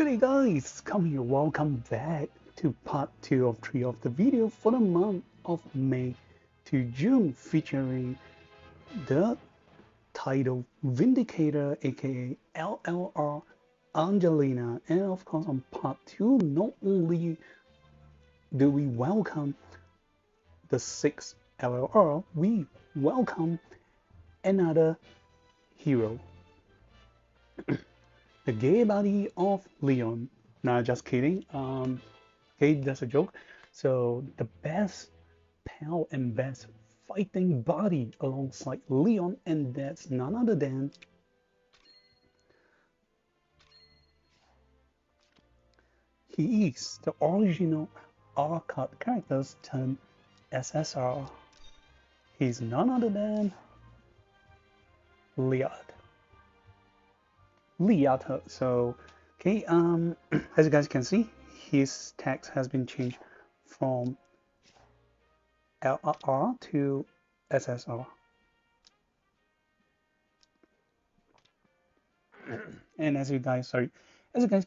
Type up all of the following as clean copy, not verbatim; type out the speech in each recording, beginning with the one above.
Good day guys, come here, welcome back to part 2 of 3 of the video for the month of May to June featuring the Tidal Vindicator aka LLR Angelina, and of course on part 2 not only do we welcome the 6th LLR, we welcome another hero, the gay body of Leon. Nah, just kidding. Okay, that's a joke. So the best pal and best fighting body alongside Leon, and that's none other than he is the original R-Cut characters turned SSR. He's none other than Lyatt. So okay, as you guys can see, his text has been changed from LRR to SSR. And as you guys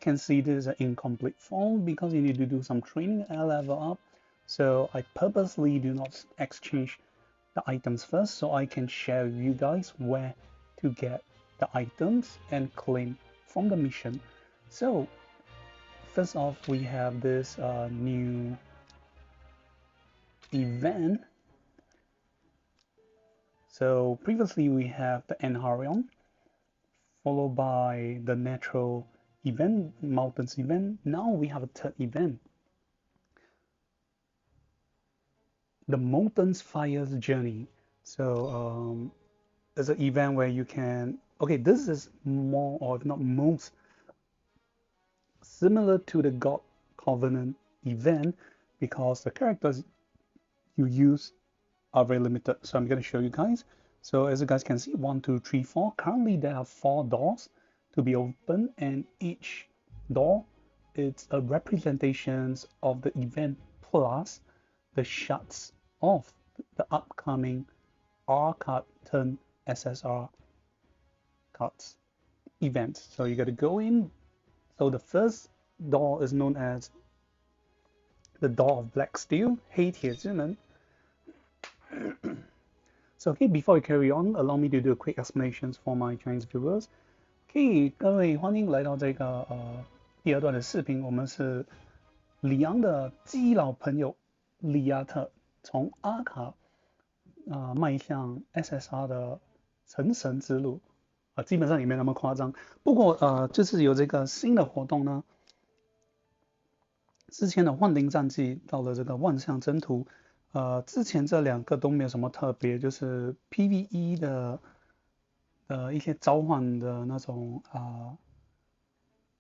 can see, this is an incomplete form because you need to do some training and level up. So I purposely do not exchange the items first, so I can share with you guys where to get the items and claim from the mission. So first off, we have this new event. So previously we have the Enharion, followed by the natural event, mountains event. Now we have a third event, the Mountains Fires Journey. So there's an event where you can, okay, this is more, or if not most, similar to the God Covenant event because the characters you use are very limited. So I'm going to show you guys. So as you guys can see, 1, 2, 3, 4. Currently there are 4 doors to be opened, and each door is a representation of the event plus the shots of the upcoming R card turn SSR cards event. So you got to go in. So the first door is known as the Door of Black Steel, 黑铁之门. So okay, before we carry on, allow me to do quick explanations for my Chinese viewers. Okay, 各位欢迎来到这个第2段的视频。我们是里昂的基老朋友里亚特，从阿卡迈向 SSR 的成神之路基本上也没那么夸张。不过就是有这个新的活动呢，之前的幻灵战记到了这个万象征途。之前这2个都没有什么特别，就是 PVE 的一些召唤的那种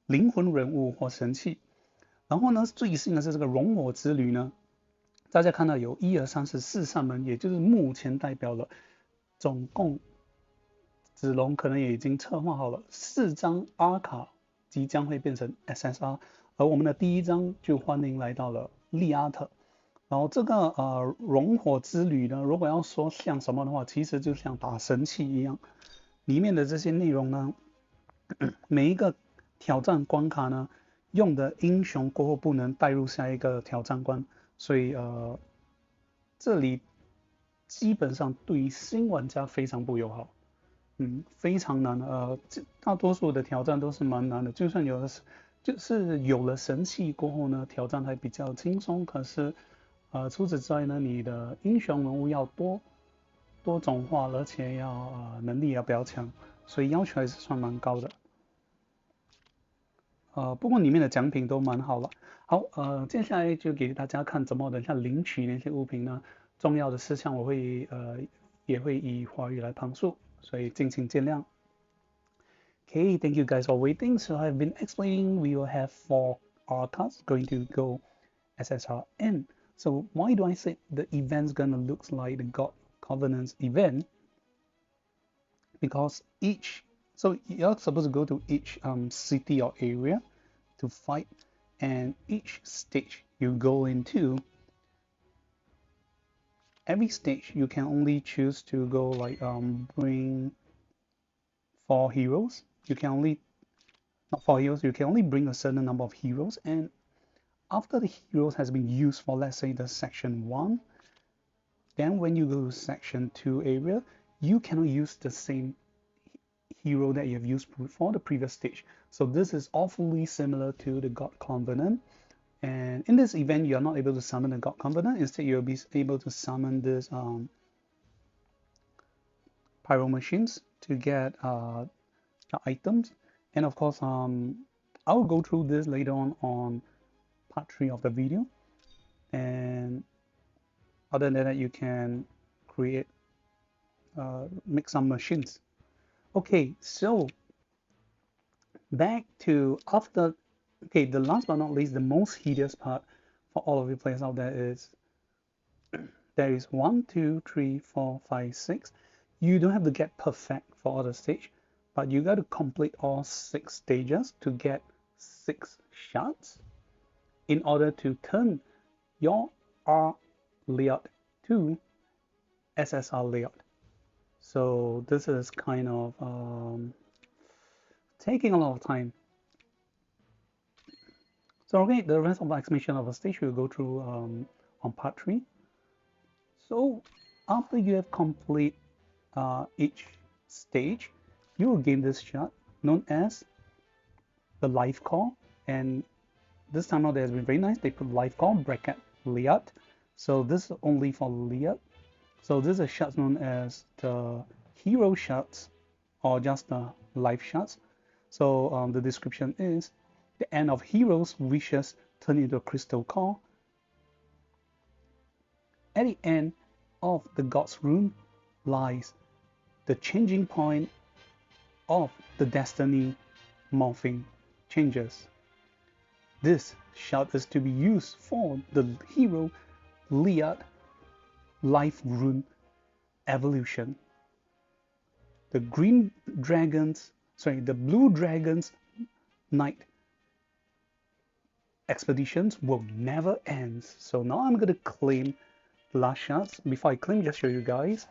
灵魂人物或神器。然后呢，最新的是这个熔火之旅呢，大家看到有1、2、3、4扇门，也就是目前代表了总共子龙可能也已经策划好了4张 R 卡即将会变成 SSR， 而我们的第1张就欢迎来到了利阿特。然后这个熔火之旅呢，如果要说像什么的话，其实就像打神器一样。里面的这些内容呢，每一个挑战关卡呢，用的英雄过后不能带入下一个挑战关，所以这里基本上对于新玩家非常不友好，非常难。大多数的挑战都是蛮难的，就算有的就是有了神器过后呢，挑战还比较轻松，可是除此之外呢，你的英雄人物要多种化，而且要能力要比较强，所以要求还是算蛮高的。不过里面的奖品都蛮好了。好，接下来就给大家看怎么等下领取那些物品呢。重要的事项我会也会以华语来旁述，所以敬请见谅。Okay, thank you guys for waiting. So I've been explaining we will have 4 R cards going to go SSR N. So why do I say the event's gonna look like the God Covenant's event? Because so you're supposed to go to each city or area to fight, and each stage you go into, every stage you can only choose to go like bring 4 heroes. You can only Not for heroes, you can only bring a certain number of heroes, and after the heroes has been used for, let's say, the section 1, then when you go to section 2 area, you cannot use the same hero that you have used for the previous stage. So this is awfully similar to the God Covenant. And in this event, you are not able to summon the God Covenant. Instead, you'll be able to summon this pyro machines to get items. And of course, I'll go through this later on part 3 of the video. And other than that, you can create, make some machines. Okay, so back to after, okay, the last but not least, the most hideous part for all of you players out there is, there is 1, 2, 3, 4, 5, 6. You don't have to get perfect for all the stage, but you got to complete all 6 stages to get 6 shards in order to turn your Lyatt to SSR Lyatt. So this is kind of taking a lot of time. So okay, the rest of the explanation of the stage we'll go through on part 3. So after you have complete each stage, you will gain this shard known as the life core, and this time out, has been very nice. They put life core bracket Lyatt, so this is only for Lyatt. So this is shards known as the hero shards, or just the life shards. So the description is, the end of heroes wishes turn into a crystal core. At the end of the God's Rune lies the changing point of the destiny morphing changes. This shard is to be used for the hero Lyatt life rune evolution. The blue dragons night expeditions will never end. So now I'm going to claim the last shards. Before I claim, just show you guys.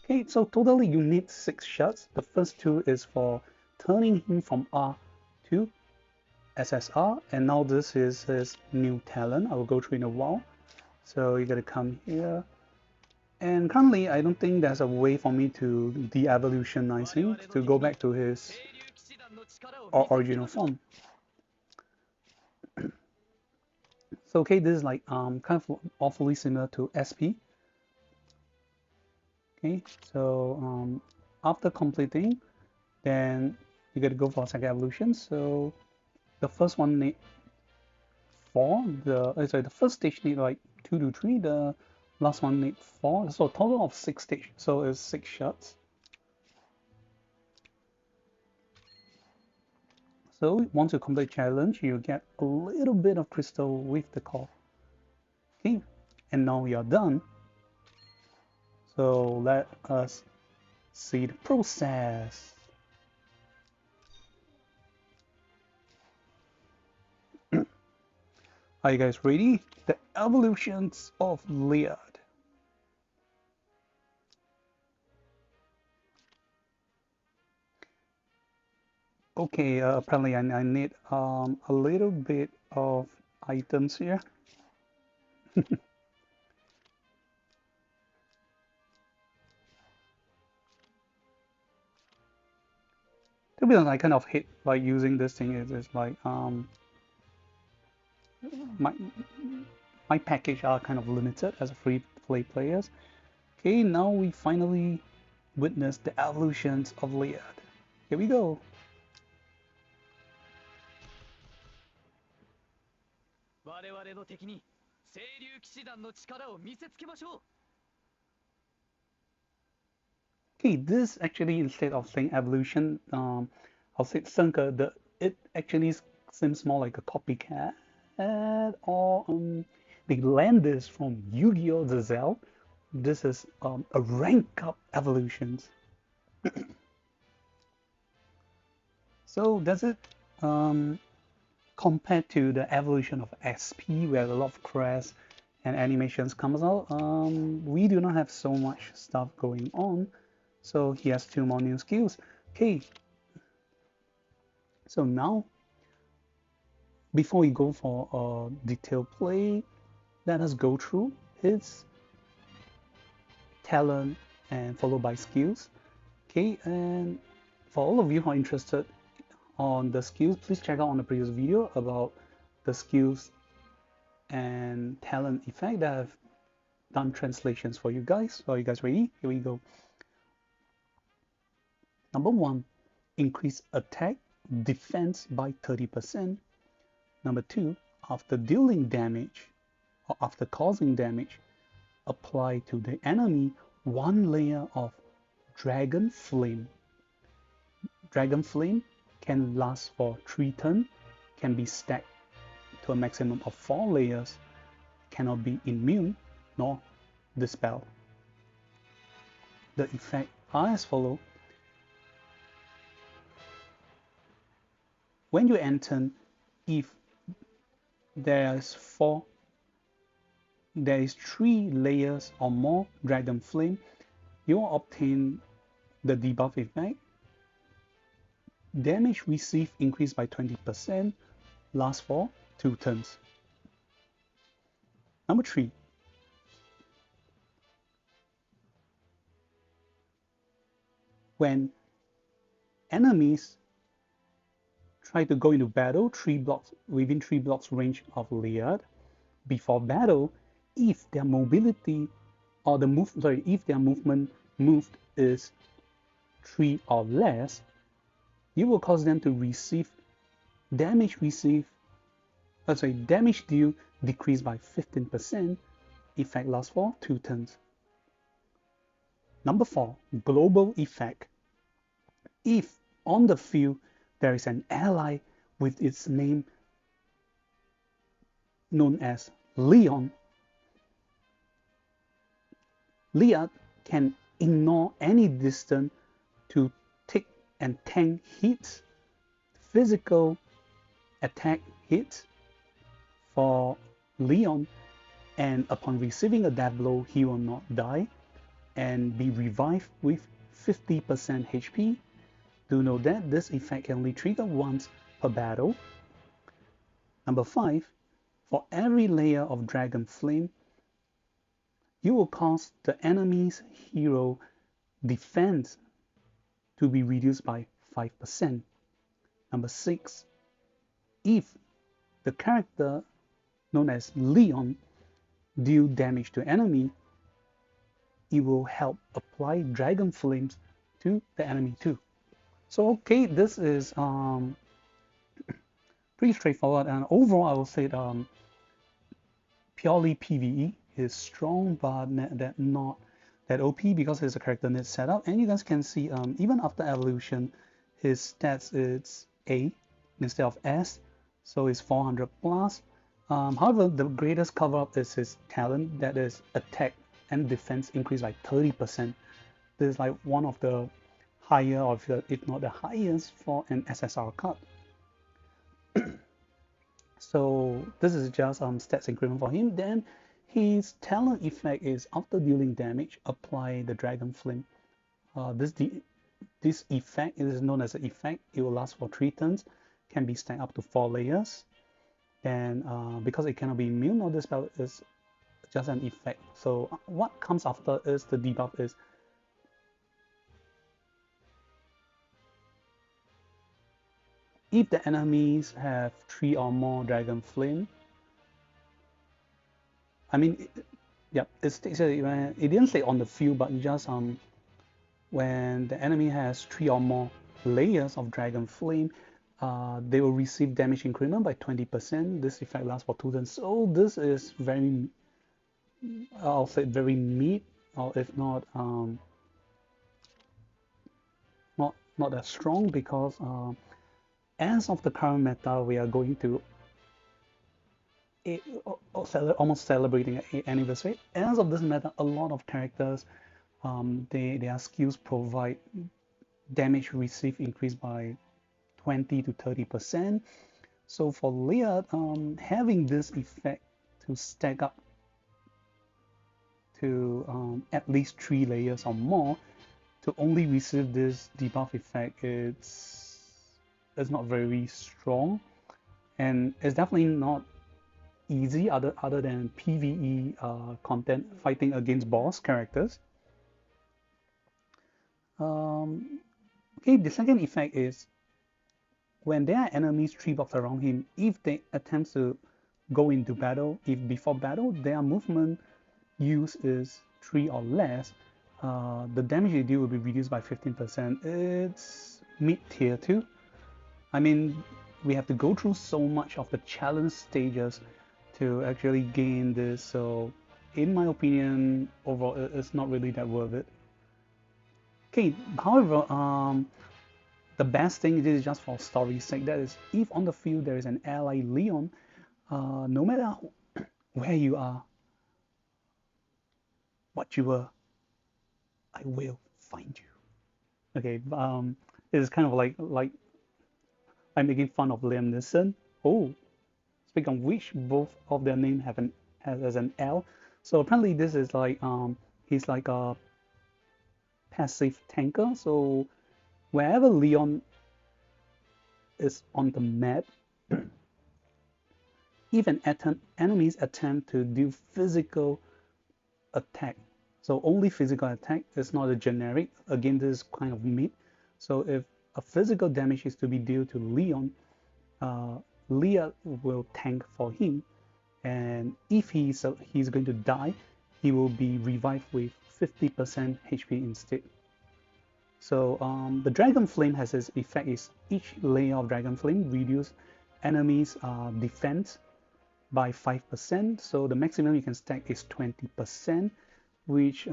Okay, so totally you need 6 shards. The first 2 is for turning him from R to SSR, and now this is his new talent. I will go through in a while. So you gotta come here, and currently I don't think there's a way for me to de-evolutionize him to go back to his original form. So okay, this is like kind of awfully similar to SP. Okay, so after completing, then you gotta go for second evolution. So the first one need 4. The first stage need like 2 to 3. The last one need 4. So total of 6 stages. So it's 6 shards. So once you complete challenge, you get a little bit of crystal with the core. Okay, and now you're done. So let us see the process. Are you guys ready? The evolutions of Lyatt. Okay, apparently I need a little bit of items here. To be honest, I kind of hate like using this thing. It's like my package are kind of limited as a free play players. Okay, now we finally witness the evolutions of Lyatt. Here we go. Okay, this actually, instead of saying evolution, I'll say Sunker. It actually seems more like a copycat, or they land this from Yu-Gi-Oh! The Zell. This is a rank up evolutions. So does it compared to the evolution of SP, where a lot of crests and animations comes out, we do not have so much stuff going on. So he has 2 more new skills. Okay, so now before we go for a detailed play, let us go through his talent and followed by skills. Okay, and for all of you who are interested on the skills, please check out on the previous video about the skills and talent effect that I've done translations for you guys. So are you guys ready? Here we go. Number 1, increase attack defense by 30%. Number 2, after dealing damage or after causing damage, apply to the enemy 1 layer of Dragon Flame. Dragon Flame can last for 3 turns, can be stacked to a maximum of 4 layers, cannot be immune nor dispelled. The effects are as follows. When you enter, if there is 3 layers or more Dragon Flame, you will obtain the debuff effect. Damage received increased by 20%, lasts for 2 turns. Number 3. When enemies try to go into battle within 3 blocks range of Lyatt, before battle, if their mobility or if their movement moved is 3 or less, you will cause them to receive damage deal decreased by 15%. Effect lasts for 2 turns. Number 4, global effect. If on the field there is an ally with its name known as Leon, Lyatt can ignore any distance to take and tank hits, physical attack hits for Leon, and upon receiving a death blow, he will not die and be revived with 50% HP. Do know that this effect can only trigger once per battle. Number 5, for every layer of Dragon Flame, you will cause the enemy's hero defense to be reduced by 5%. Number 6, if the character known as Leon deal damage to enemy, it will help apply Dragon Flames to the enemy too. So okay, this is pretty straightforward, and overall I will say purely PvE is strong, but not that OP because his character needs setup. And you guys can see even after evolution, his stats is A instead of S, so it's 400 plus. However, the greatest cover up is his talent, that is attack and defense increased by 30%. This is like one of the higher, or if not the highest, for an SSR card. So this is just stats increment for him. Then his talent effect is after dealing damage, apply the Dragon Flame. This effect is known as an effect. It will last for 3 turns, can be stacked up to 4 layers. And because it cannot be immune or dispelled, is just an effect. So what comes after is the debuff is if the enemies have 3 or more Dragon Flame. I mean, it didn't say on the field, but just when the enemy has 3 or more layers of Dragon Flame, they will receive damage increment by 20%. This effect lasts for 2 turns. So this is very, I'll say very mid, or if not not that strong, because as of the current meta, we are going to almost celebrating an anniversary. As of this meta, a lot of characters, their skills provide damage received increased by 20 to 30%. So for Lyatt, having this effect to stack up to at least 3 layers or more to only receive this debuff effect, it's not very strong, and it's definitely not easy other than PvE content fighting against boss characters. Okay, the second effect is when there are enemies 3 blocks around him, if they attempt to go into battle, if before battle their movement use is 3 or less, the damage they deal will be reduced by 15%. It's mid-tier 2. I mean, we have to go through so much of the challenge stages to actually gain this, so in my opinion, overall, it's not really that worth it. Okay, however, the best thing, this is just for story's sake, that is, if on the field there is an ally Leon, no matter where you are, what you were, I will find you. Okay, it's kind of like I'm making fun of Liam Neeson. Oh, speaking of which, both of their name have has an L. So apparently this is like he's like a passive tanker. So wherever Leon is on the map, even enemies attempt to do physical attack. So only physical attack is not a generic. Again, this is kind of mid. So if a physical damage is to be dealt to Leon, Lyatt will tank for him, and if he's going to die, he will be revived with 50% HP instead. So the Dragon Flame has its effect is each layer of Dragon Flame reduce enemies' defense by 5%. So the maximum you can stack is 20%, which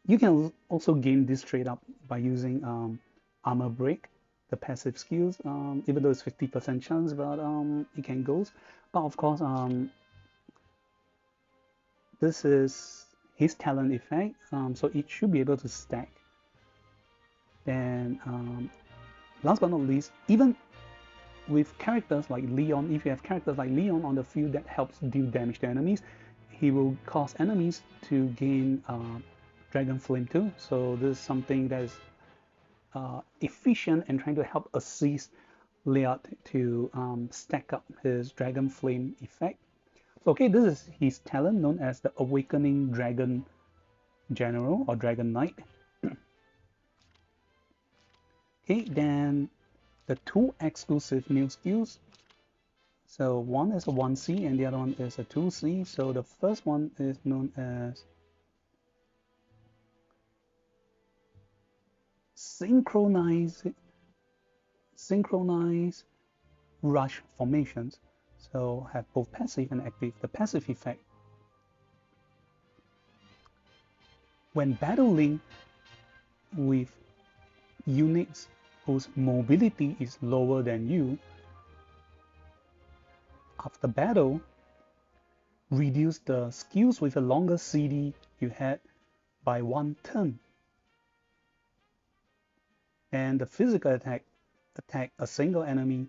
you can also gain this straight up by using Armor Break, the passive skills, even though it's 50% chance, but it can go. But of course, this is his talent effect, so it should be able to stack. Then last but not least, even with characters like Leon, if you have characters like Leon on the field that helps deal damage to enemies, he will cause enemies to gain Dragon Flame too. So this is something that is efficient and trying to help assist Lyatt to stack up his Dragon Flame effect. So okay, this is his talent known as the Awakening Dragon General or Dragon Knight. Okay, then the two exclusive new skills. So one is a 1C and the other one is a 2C. So the first one is known as Synchronized Rush Formations. So have both passive and active. The passive effect: when battling with units whose mobility is lower than you, after battle, reduce the skills with a longer CD you had by 1 turn. And the physical attack a single enemy,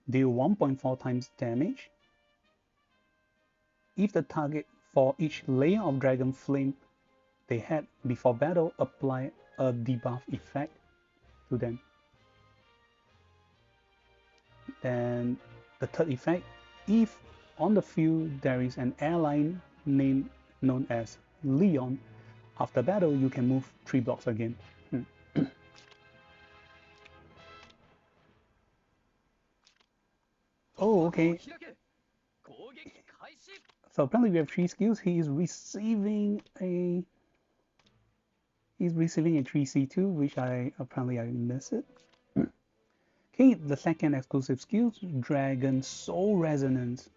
deal 1.4 times damage. If the target for each layer of Dragon Flame they had before battle, apply a debuff effect to them. Then the third effect, if on the field there is an ally name known as Leon, after battle you can move 3 blocks again. Oh, okay. So apparently we have 3 skills. He's receiving a 3C2, which I miss it. Okay, the second exclusive skill, Dragon Soul Resonance.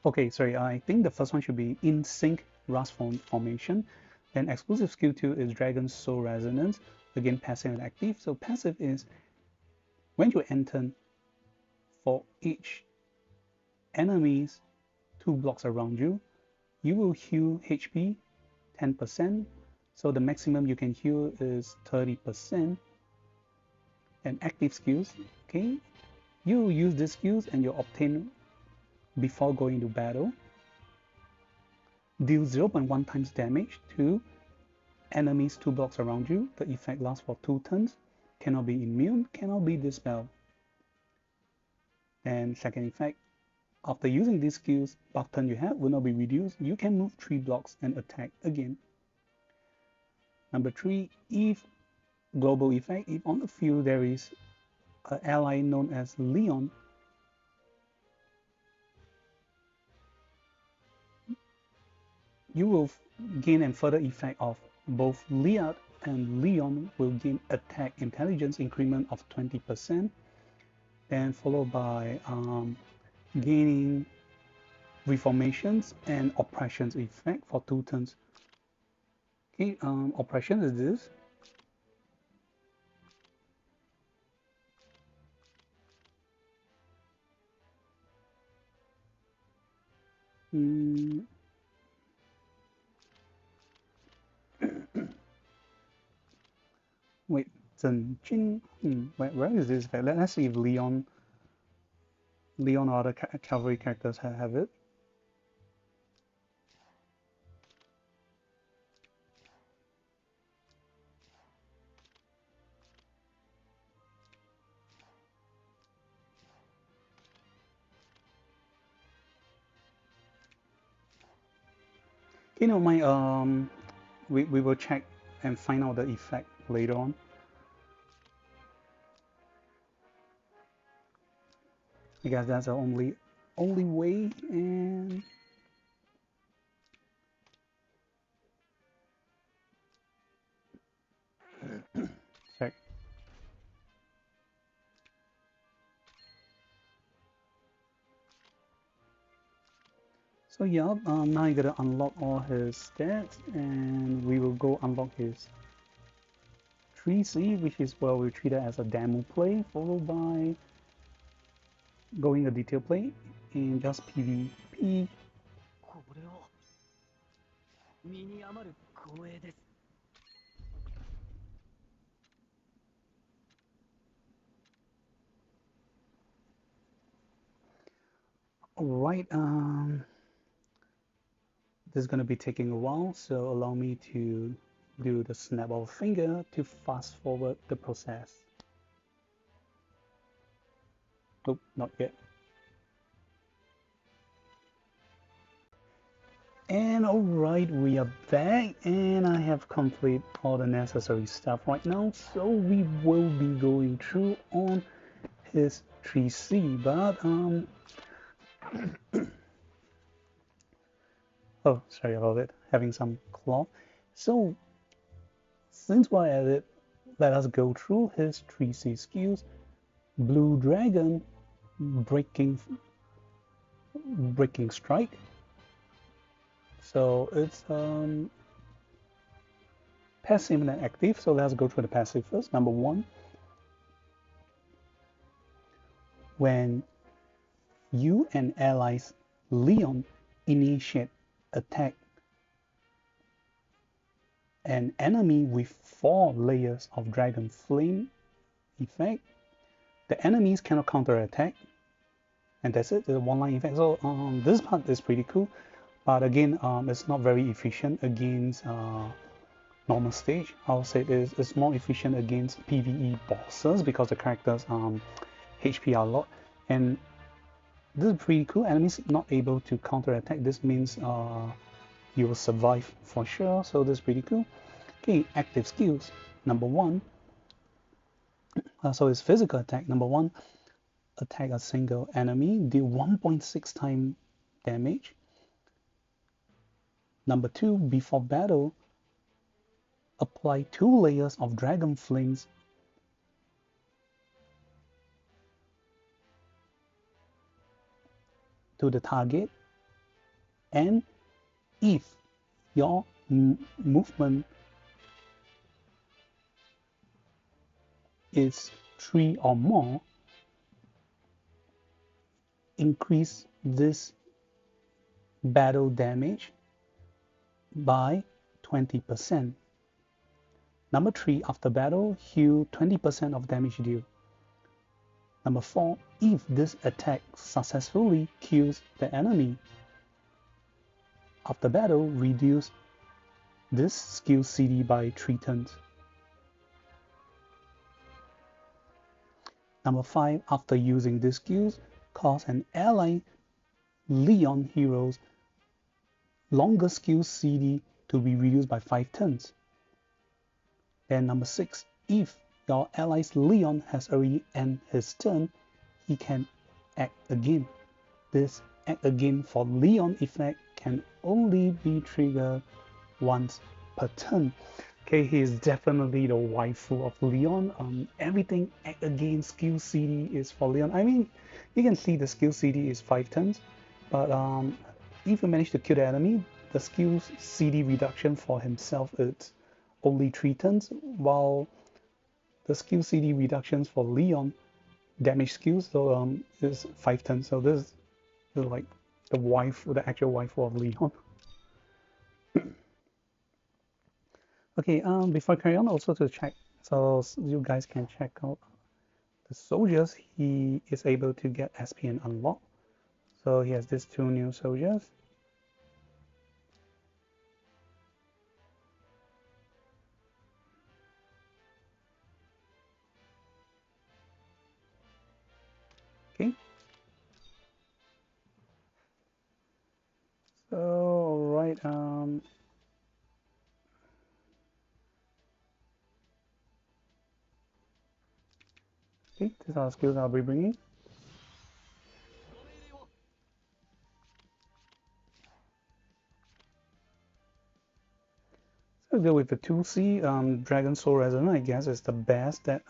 Okay, sorry, I think the first one should be In Sync Rust Formation. Then exclusive skill 2 is Dragon Soul Resonance. Again, passive and active. So passive is when you enter, for each enemies 2 blocks around you, you will heal HP 10%. So the maximum you can heal is 30%. And active skills, okay, you use these skills and you obtain before going to battle. Deal 0.1 times damage to enemies 2 blocks around you. The effect lasts for 2 turns. Cannot be immune, cannot be dispelled. And second effect, after using these skills, buff turn you have will not be reduced. You can move 3 blocks and attack again. Number 3, if global effect, if on the field there is an ally known as Leon, you will gain a further effect of both Lyatt and Leon will gain attack intelligence increment of 20%, then followed by gaining reformations and oppressions effect for 2 turns. Okay, oppression is this. Wait, Zhenjun. Where is this? Let's see if Leon or other cavalry characters have it. You know, we will check and find out the effect later on. I guess that's the only way. And check. So yeah, now you gotta unlock all his stats, and we will go unlock his 3C, which is what we treat it as a demo play, followed by going a detail play in just PvP. Alright, this is going to be taking a while, so allow me to do the snap of a finger to fast forward the process. Nope, not yet. And alright, we are back, and I have completed all the necessary stuff right now, so we will be going through on his 3C, but oh, sorry about it, having some cloth. So, since we're at it, let us go through his 3C skills. Blue Dragon, Breaking Strike. So it's passive and active, so let's go through the passive first. Number 1, when you and allies Leon initiate attack an enemy with 4 layers of Dragon Flame effect, the enemies cannot counterattack, and that's it. It's a one-line effect. So this part is pretty cool, but again, it's not very efficient against normal stage. I'll say it's more efficient against PvE bosses because the characters HP are a lot, and this is pretty cool. Enemies not able to counterattack. This means you will survive for sure. So this is pretty cool. Okay, active skills. Number 1. So it's physical attack. Number 1, attack a single enemy, deal 1.6 times damage. Number 2, before battle, apply 2 layers of Dragon Flames to the target, and if your movement is 3 or more, increase this battle damage by 20%. Number 3, after battle, heal 20% of damage deal. Number 4, if this attack successfully kills the enemy, after battle, reduce this skill CD by 3 turns. Number 5, after using these skills, cause an ally Leon hero's longer skill CD to be reduced by 5 turns. And number 6, if your ally's Leon has already ended his turn, he can act again. This act again for Leon effect can only be triggered once per turn. Okay, he is definitely the waifu of Leon. Everything act again skill CD is for Leon. I mean, you can see the skill CD is 5 turns, but if you manage to kill the enemy, the skill CD reduction for himself is only 3 turns, while the skill CD reductions for Leon damage skills is 5 turns. So this is like the actual waifu of Leon. Okay, before I carry on, also to check, so you guys can check out the soldiers he is able to get SP and unlock. So he has these 2 new soldiers. Okay. So alright, okay, these are the skills I'll be bringing. So go with the 2C, Dragon Soul Resonant, I guess is the best that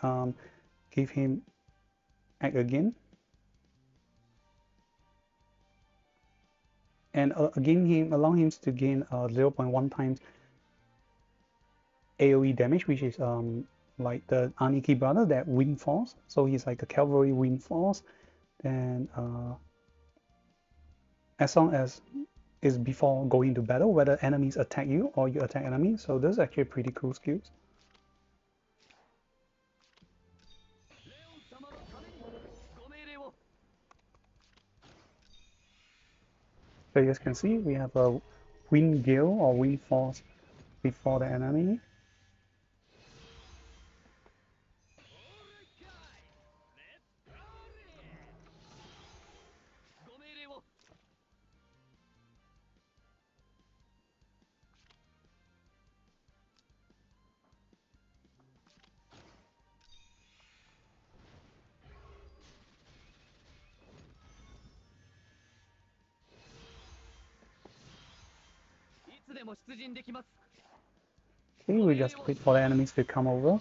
give him act again. And again, allow him to gain 0.1 times AoE damage, which is like the Aniki brother, that Wind Force. So he's like a Cavalry Wind Force. And as long as is before going to battle, whether enemies attack you or you attack enemies. So this is actually pretty cool skills. So you guys can see we have a Wind Gale or Wind Force before the enemy. Okay, we just wait for the enemies to come over.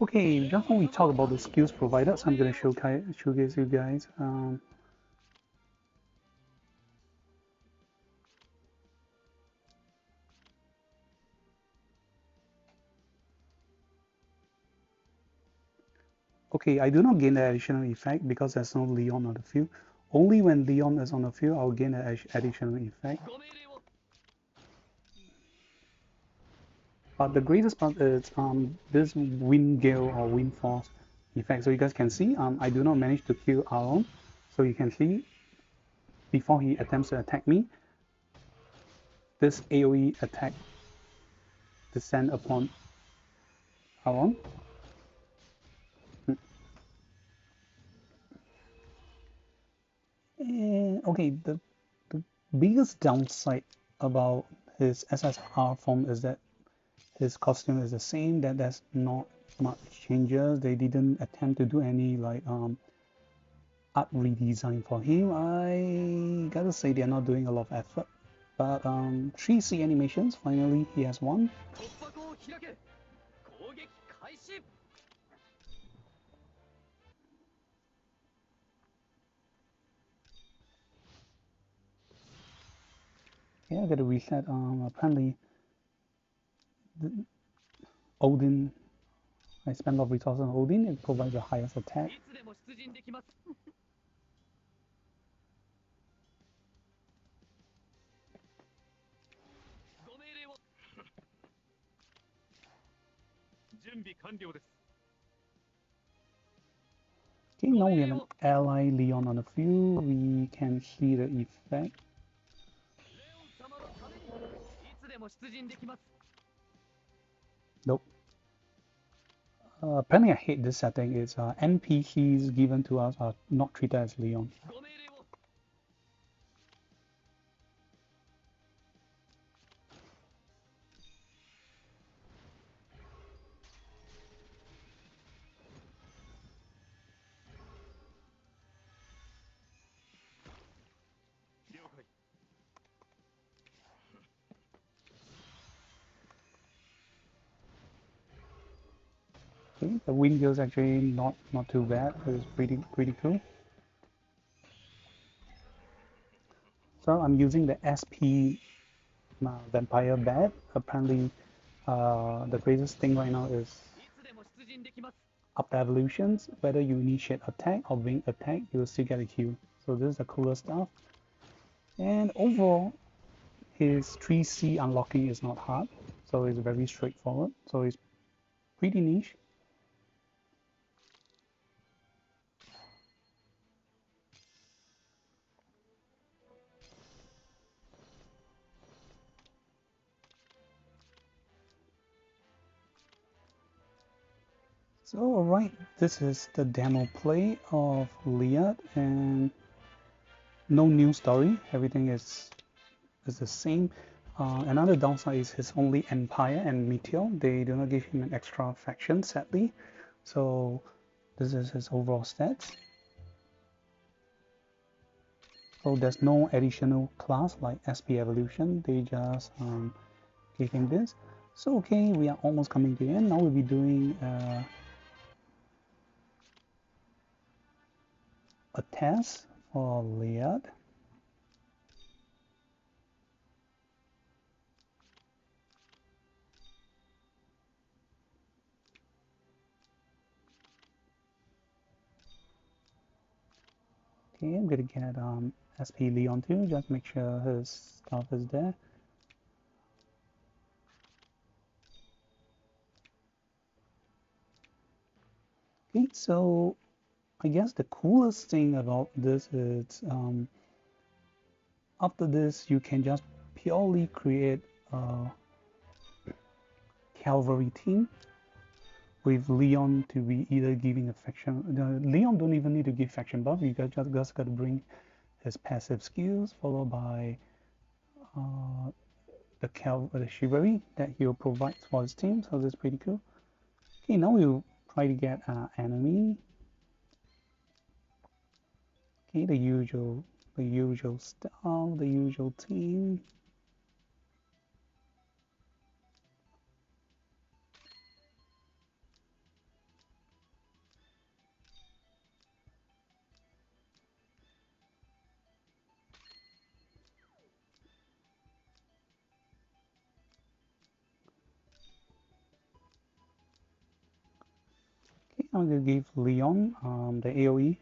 Okay, just when we talk about the skills provided, so I'm going to showcase you guys. Okay, I do not gain the additional effect because there's no Leon on the field. Only when Leon is on the field, I'll gain the additional effect. But the greatest part is this Wind Gale or Wind Force effect. So you guys can see, I do not manage to kill Aaron. So you can see, before he attempts to attack me, this AoE attack descend upon Aaron. Okay, the biggest downside about his SSR form is that his costume is the same, that there's not much changes. They didn't attempt to do any like art redesign for him. I gotta say they're not doing a lot of effort. But 3C animations, finally he has one. Yeah, I gotta reset. Apparently Odin, I spend a lot of resources on Odin, it provides the highest attack. Okay, now we have an ally Leon on the field. We can see the effect. Nope. Apparently I hate this setting. It's NPCs given to us are not treated as Leon. Okay, the wind is actually not too bad. It's pretty cool. So I'm using the SP Vampire Bat. Apparently, the craziest thing right now is up the evolutions. Whether you initiate attack or wing attack, you will still get a heal. So this is the coolest stuff. And overall, his 3C unlocking is not hard, so it's very straightforward. So it's pretty niche. So alright, this is the demo play of Lyatt, and no new story. Everything is the same. Another downside is his only Empire and Meteor. They do not give him an extra faction, sadly. So this is his overall stats. So there's no additional class like SP Evolution. They just gave him this. So okay, we are almost coming to the end. Now we'll be doing a test for Lyatt. Okay, I'm gonna get SP Leon too, just make sure his stuff is there. Okay, so I guess the coolest thing about this is after this you can just purely create a Cavalry team with Leon to be either giving a faction. Leon don't even need to give faction buff. You guys just got to bring his passive skills followed by the chivalry that he'll provide for his team. So that's pretty cool. Okay, now we'll try to get enemy. Okay, the usual style, the usual team. Okay, I'm gonna give Leon the AoE.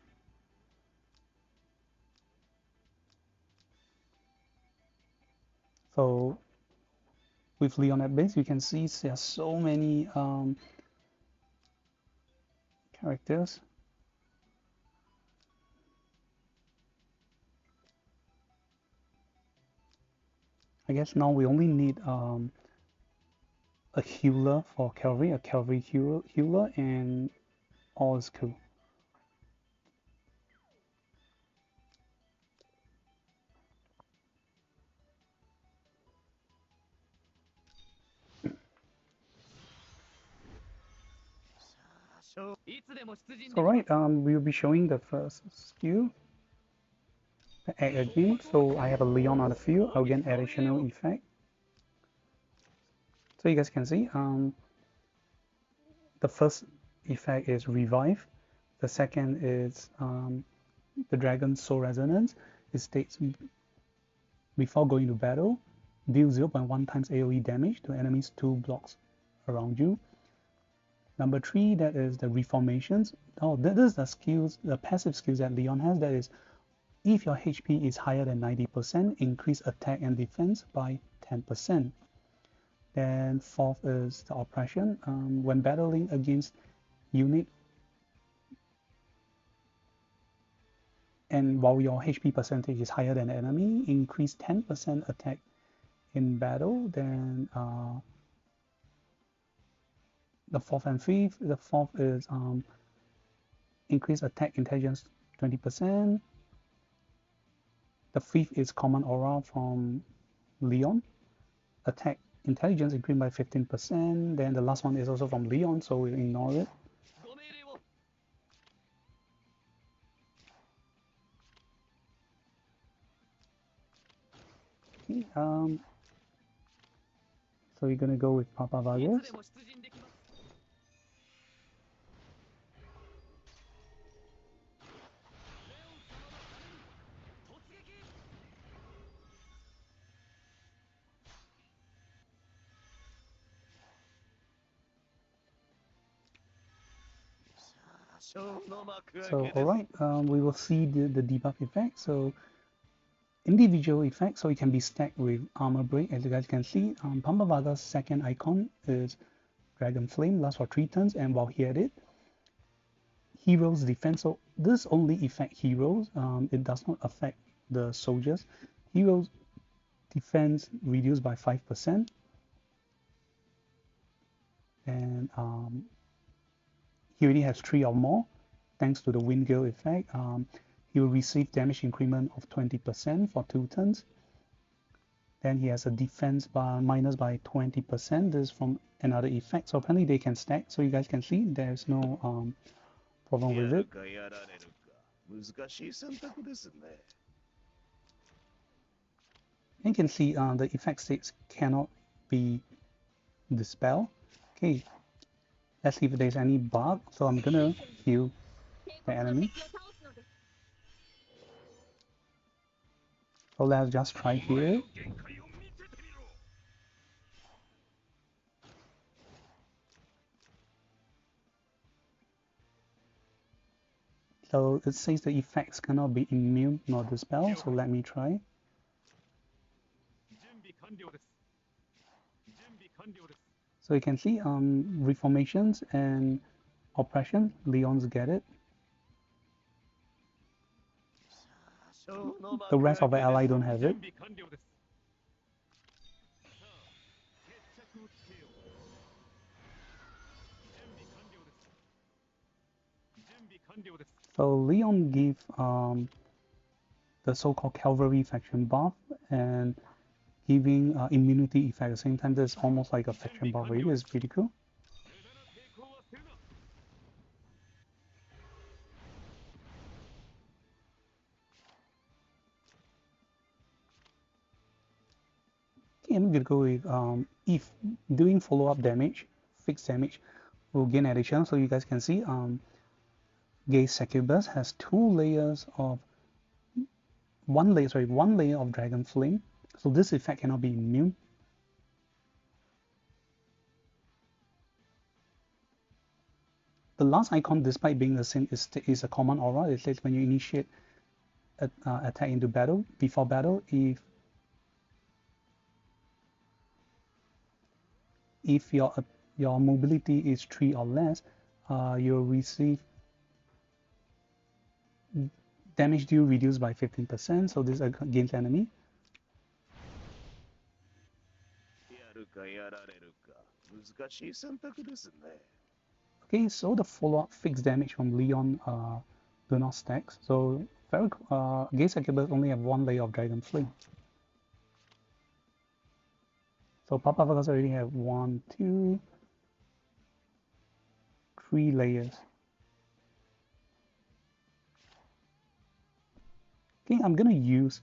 So with Leon at base, you can see there's so many characters. I guess now we only need a healer for Cavalry, a Cavalry healer, and all is cool. So right, we'll be showing the first skill again. So I have a Leon on the field. I'll get additional effect. So you guys can see, the first effect is revive. The second is the Dragon's Soul Resonance. It states before going to battle, deal 0.1 times AoE damage to enemies 2 blocks around you. Number 3, that is the reformations. Oh, that is the skills, the passive skills that Leon has. That is, if your HP is higher than 90%, increase attack and defense by 10%. Then fourth is the oppression. When battling against unit and while your HP percentage is higher than the enemy, increase 10% attack in battle. Then the fourth and fifth. The fourth is increase attack intelligence 20%. The fifth is common aura from Leon. Attack intelligence increased by 15%. Then the last one is also from Leon, so we'll ignore it. Okay, so we're gonna go with Papa Vargas. So alright, we will see the debuff effect. So individual effect, so it can be stacked with armor break. As you guys can see, Papa Varga's second icon is Dragon Flame, lasts for 3 turns, and while he had it, heroes defense. So this only affect heroes, it does not affect the soldiers. Heroes defense reduced by 5%, and he already has 3 or more thanks to the Wind Gale effect. He will receive damage increment of 20% for 2 turns. Then he has a defense by minus by 20%. This is from another effect. So apparently they can stack. So you guys can see there's no problem with it. And you can see the effect states cannot be dispelled. Okay, let's see if there's any bug. So I'm gonna heal the enemy. So let's just try here. So it says the effects cannot be immune nor dispelled. So let me try. So you can see reformations and oppression, Leon's get it. The rest of the ally don't have it. So Leon give the so-called Cavalry faction buff and giving immunity effect at the same time. That's almost like a faction buff already. It's pretty cool. Okay, I'm gonna go with if doing follow-up damage, fixed damage will gain addition. So you guys can see Gaze Succubus has 2 layers of one layer of Dragon Flame. So this effect cannot be immune. The last icon, despite being the same, is a common aura. It says when you initiate attack into battle, before battle, if your mobility is 3 or less, you'll receive damage deal reduced by 15%. So this against enemy. Okay, so the follow-up fixed damage from Leon do not stack. So very Gaze Succubus only have 1 layer of Dragon Flame. So Papa Vargas already have 1, 2, 3 layers. Okay, I'm gonna use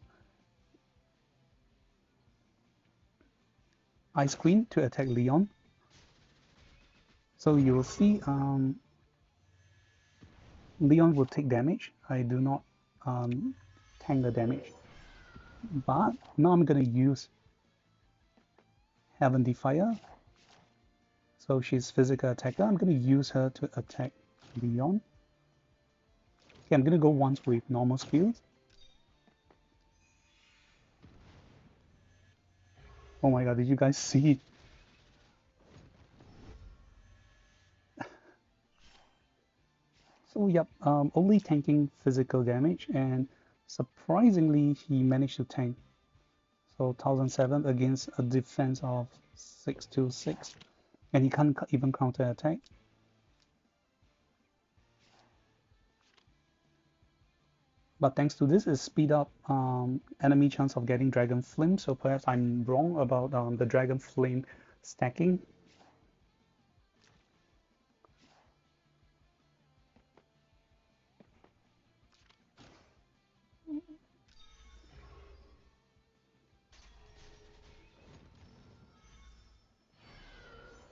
Ice Queen to attack Leon. So you will see Leon will take damage. I do not tank the damage. But now I'm gonna use Heaven Defier. So she's physical attacker. I'm gonna use her to attack Leon. Okay, I'm gonna go once with normal skills. Oh my god, did you guys see So yep, only tanking physical damage, and surprisingly he managed to tank. So 1007 against a defense of 626, and he can't even counter attack. But thanks to this, it speed up enemy chance of getting Dragon Flame. So perhaps I'm wrong about the Dragon Flame stacking.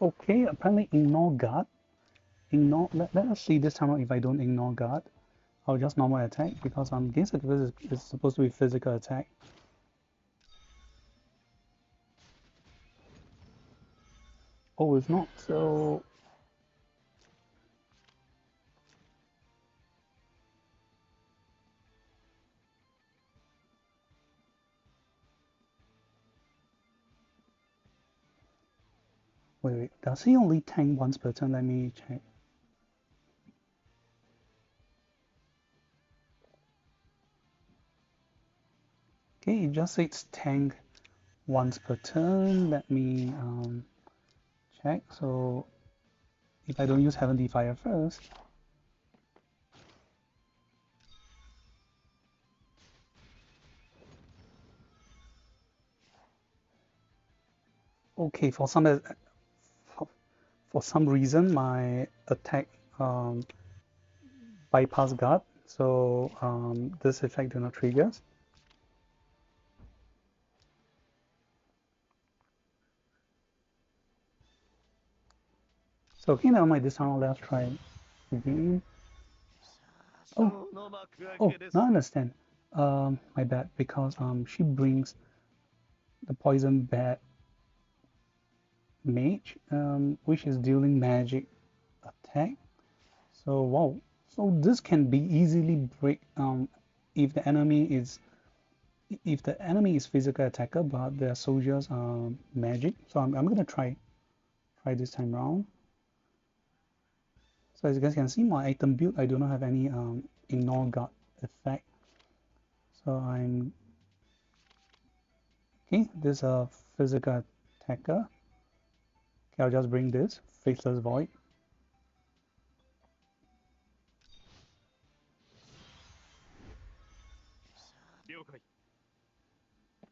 Okay, apparently ignore guard. Let us see this time out if I don't ignore guard. I'll just normal attack because against the it's supposed to be physical attack. Oh, it's not. So wait, does he only tank once per turn? Let me check. Okay, it just says tank once per turn. Let me check. So if I don't use Heavenly Fire first, okay, for some reason my attack bypass guard, so this effect do not trigger. So okay, never mind. This time let's try again. Oh, now I understand. My bad, because she brings the poison bat mage, which is dealing magic attack. So wow, so this can be easily break if the enemy is physical attacker, but their soldiers are magic. So I'm gonna try this time round. So as you guys can see, my item build, I do not have any ignore guard effect. So I'm okay. This is a physical attacker. Okay, I'll just bring this faceless void.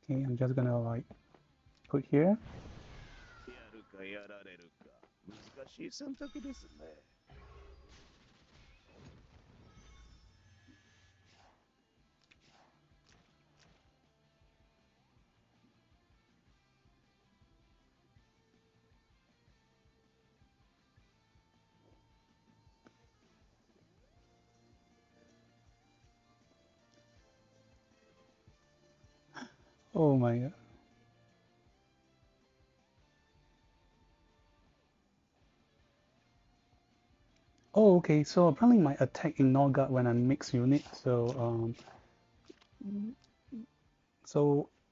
Okay, I'm just gonna like put here. Oh my god. Oh, okay. So apparently my attack ignore guard when I mix unit. So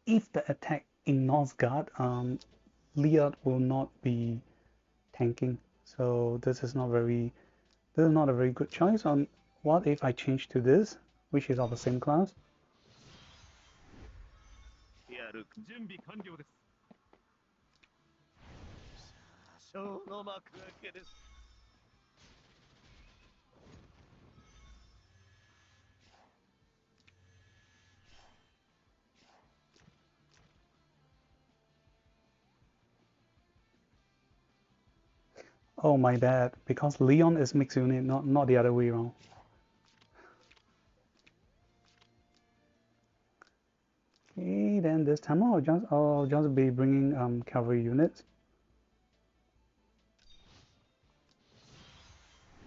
if the attack ignores guard, Leat will not be tanking. So this is not a very good choice. What if I change to this, which is of the same class? Oh my bad, because Leon is mixed unit, not the other way around. Okay, then this time I'll just be bringing cavalry units.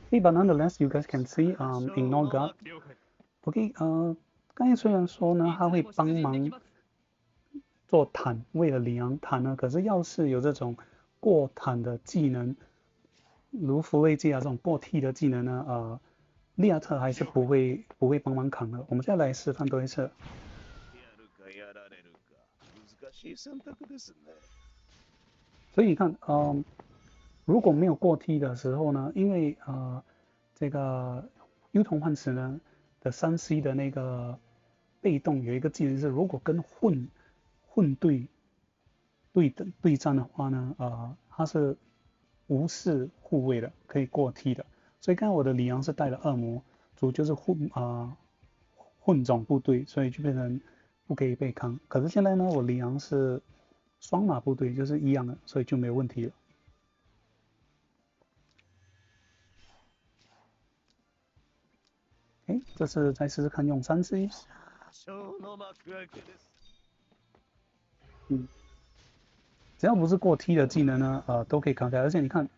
Okay, but nonetheless, you guys can see ignore guard. OK，刚才虽然说呢，它会帮忙做坦，为了里昂坦呢，可是要是有这种过坦的技能，如符卫技啊这种过替的技能呢，利亚特还是不会帮忙扛的。我们再来示范多一次。所以你看，如果没有过梯的时候呢，因为这个幽童幻池呢的3C 的那个被动有一个技能是，如果跟混对战的话呢，它是无视护卫的，可以过 T 的。所以刚才我的里昂是带了恶魔族，就是混种部队，所以就变成不可以被扛。可是现在呢，我里昂是双马部队，就是一样的，所以就没有问题了。哎，这次再试试看用3C。只要不是过 T 的技能呢，都可以扛下来。而且你看，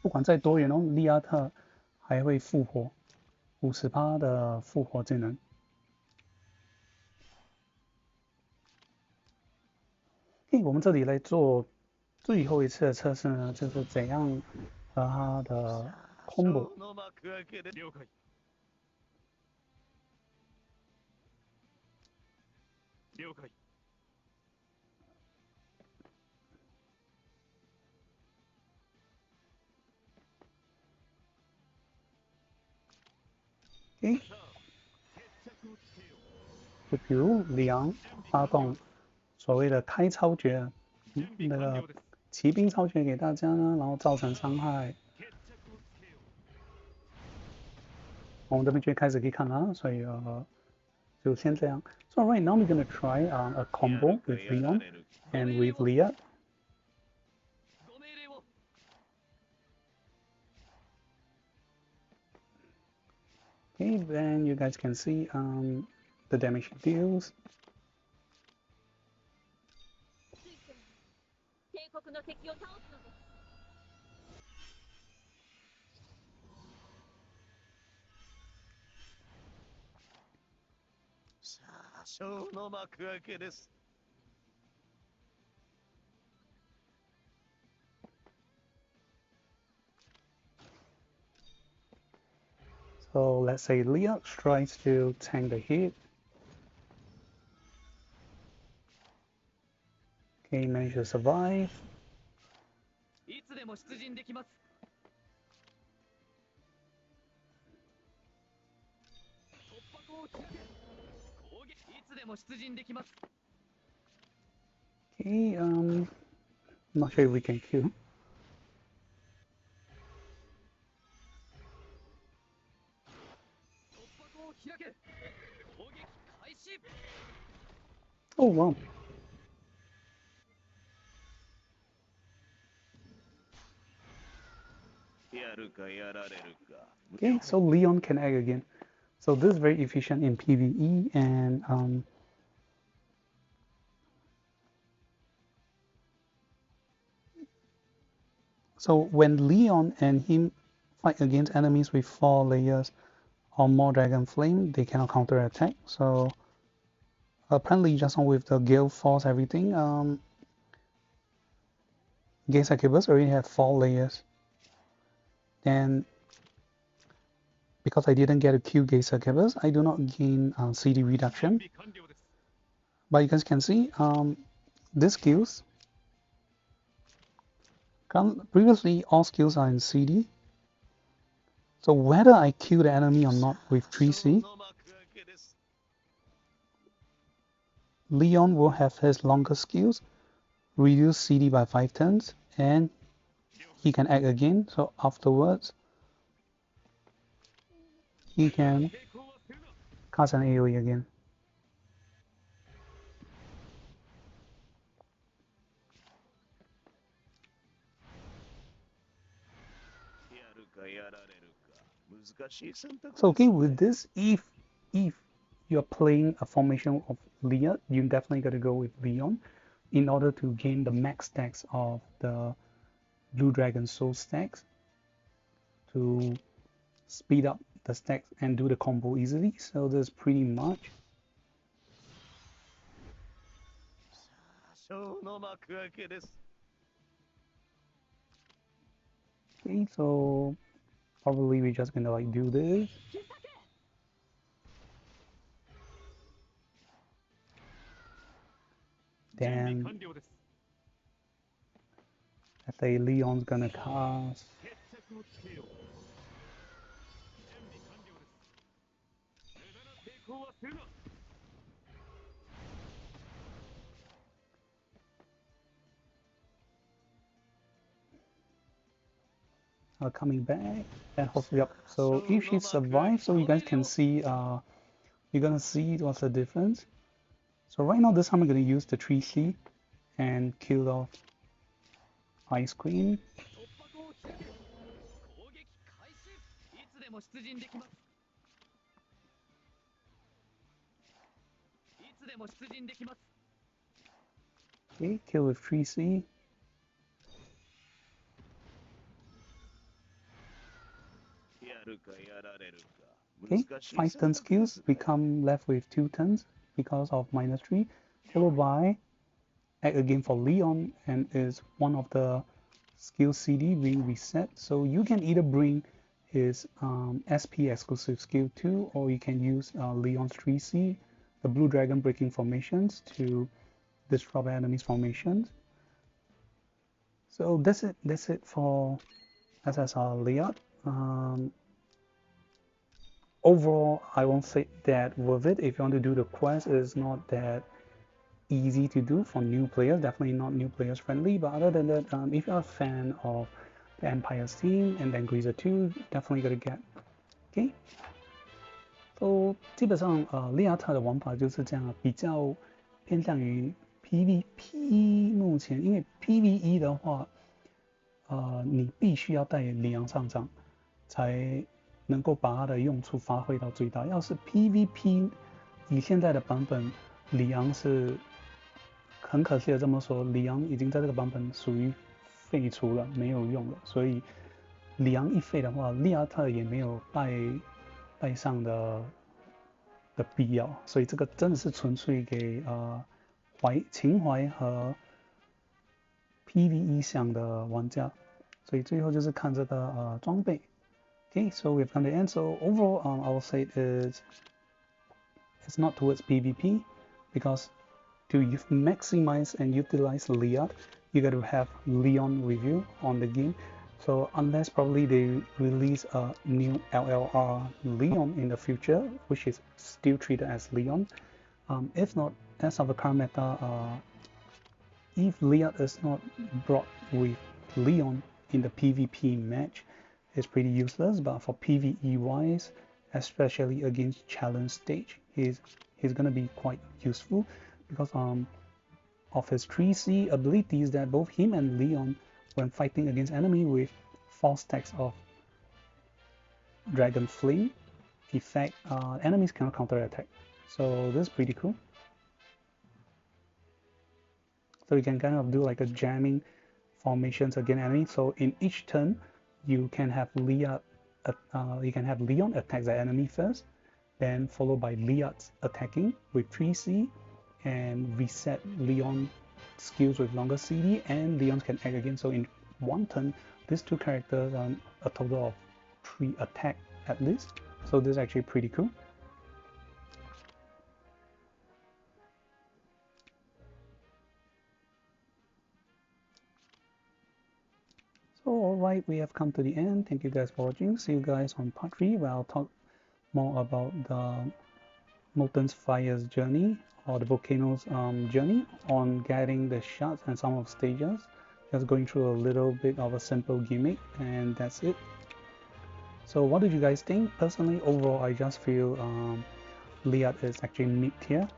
不管再多远哦，利亚特还会复活，50%的复活技能。我们这里来做最后一次的测试呢，就是怎样和它的 combo。就比如里昂发动所谓的开超绝，那个骑兵超绝给大家呢，然后造成伤害。我们这边就开始可以看了，所以就先这样。So right now we're gonna try a combo with Leon and with Lyatt. Okay, then you guys can see the damage it deals. So let's say Leah tries to tank the hit. Okay, managed to survive. Okay, I'm not sure if we can kill. Oh wow. Okay, so Leon can act again. So this is very efficient in PvE and so when Leon and him fight against enemies with 4 layers or more Dragon Flame, they cannot counter attack. So apparently just with the Gale Force everything, Gale Succubus already have 4 layers. And because I didn't get a Q Gale Succubus, I do not gain CD reduction. But you guys can see these skills. Previously all skills are in CD. So whether I kill the enemy or not with 3C, Leon will have his longer skills, reduce CD by 5 turns, and he can act again. So afterwards, he can cast an AoE again. So okay, with this, if you're playing a formation of Leat, you definitely got to go with Leon in order to gain the max stacks of the Blue Dragon Soul stacks to speed up the stacks and do the combo easily. So that's pretty much. Okay, so probably we're just gonna like do this. Then let's say Leon's gonna cast Coming back and hopefully up. So if she survives, so you guys can see, you're gonna see what's the difference. So right now, this time I'm gonna use the 3C and kill off Ice Queen. Okay, kill with 3C. Okay, 5 turn skills become left with 2 turns because of -3, followed by act again for Leon, and is one of the skill CD being reset. So you can either bring his SP exclusive skill 2, or you can use Leon's 3C, the Blue Dragon breaking formations, to disrupt enemies' formations. So that's it for SSR Lyatt. Overall, I won't say that worth it. If you want to do the quest, it's not that easy to do for new players, definitely not new players friendly. But other than that, if you're a fan of the Empire's team and Langrisser 2, definitely gonna get. Okay, so 基本上Lyatt的玩法就是这样，比较偏向于 PVP。目前因为 PVE 的话，你必须要带里昂上场，才能够把它的用处发挥到最大。要是 PVP， 以现在的版本，里昂是很可惜的这么说，里昂已经在这个版本属于废除了，没有用了。所以里昂一废的话，利亚特也没有带上的必要。所以这个真的是纯粹给情怀和 PVE 向的玩家。所以最后就是看这个装备。Okay, so we've come to the end. So overall, I will say it's not towards PvP, because to maximize and utilize Lyatt, you got to have Leon with you on the game. So unless probably they release a new LLR Leon in the future, which is still treated as Leon. If not, as of the current meta, if Lyatt is not brought with Leon in the PvP match, it's pretty useless. But for PvE wise, especially against challenge stage, he's gonna be quite useful, because of his 3C abilities that both him and Leon, when fighting against enemy with 4 stacks of Dragon Flame effect, enemies cannot counter attack. So this is pretty cool. So you can kind of do like a jamming formations against enemies. So in each turn, you can have Leon attack the enemy first, then followed by Lyatt attacking with 3C, and reset Leon skills with longer CD, and Leon can act again. So in one turn, these 2 characters are a total of 3 attack at least. So this is actually pretty cool. So alright, we have come to the end. Thank you guys for watching. See you guys on part 3, where I'll talk more about the Molten Fire's journey, or the Volcano's journey on getting the shots and some of the stages. Just going through a little bit of a simple gimmick, and that's it. So what did you guys think? Personally, overall, I just feel Lyatt is actually mid-tier.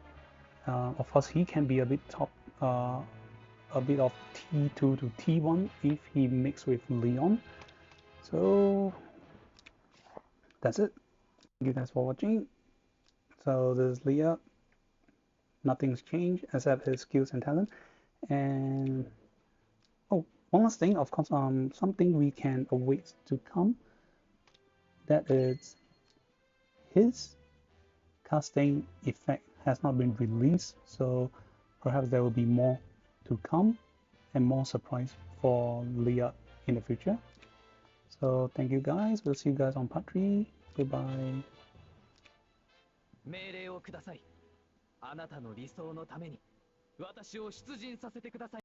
Of course, he can be a bit top, a bit of T2 to T1 if he mixes with Leon. So that's it. Thank you guys for watching. So this is Lyatt. Nothing's changed except his skills and talent. And oh, one last thing, of course, something we can await to come. That is, his casting effect has not been released, so perhaps there will be more to come and more surprise for Lyatt in the future. So thank you guys. We'll see you guys on part 3. Goodbye. 命令をください。あなたの理想のために私を出陣させてください。